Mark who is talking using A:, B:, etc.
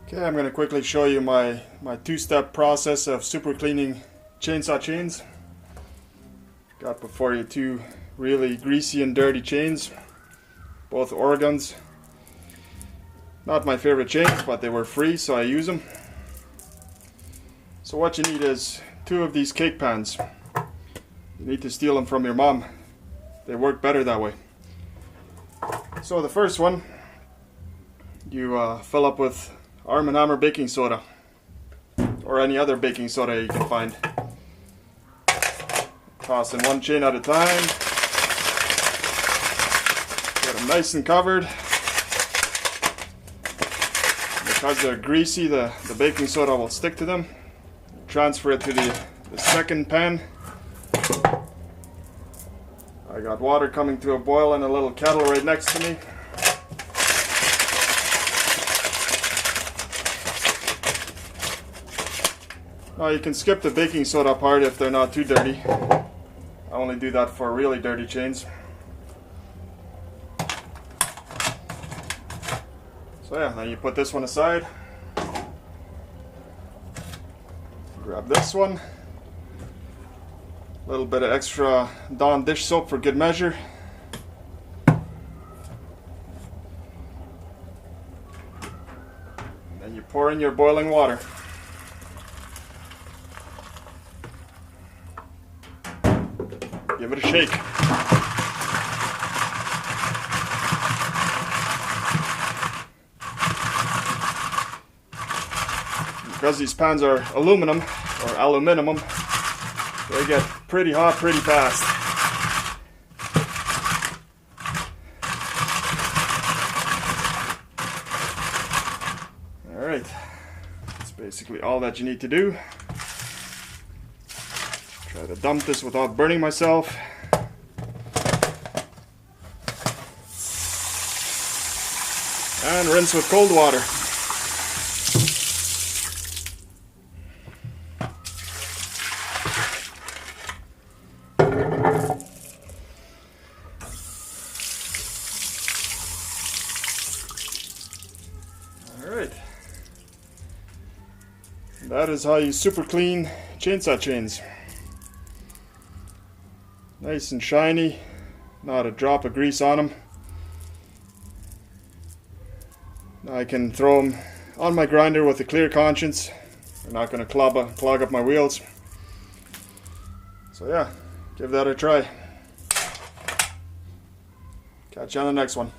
A: Okay, I'm going to quickly show you my two-step process of super cleaning chainsaw chains. Got before you two really greasy and dirty chains, both Oregons. Not my favorite chains, but they were free, so I use them. So what you need is two of these cake pans. You need to steal them from your mom. They work better that way. So the first one, you fill up with Arm & Hammer baking soda, or any other baking soda you can find. Toss in one chain at a time. Get them nice and covered. Because they're greasy, the baking soda will stick to them. Transfer it to the second pan. I got water coming to a boil in a little kettle right next to me. Now you can skip the baking soda part if they're not too dirty. I only do that for really dirty chains. So yeah, now you put this one aside. Grab this one. A little bit of extra Dawn dish soap for good measure. And then you pour in your boiling water. Give it a shake. Because these pans are aluminum, or aluminum, they get pretty hot pretty fast. Alright, that's basically all that you need to do. Try to dump this without burning myself. And rinse with cold water. Alright. That is how you super clean chainsaw chains. Nice and shiny, not a drop of grease on them. Now I can throw them on my grinder with a clear conscience. They're not going to clog up my wheels. So yeah, give that a try. Catch you on the next one.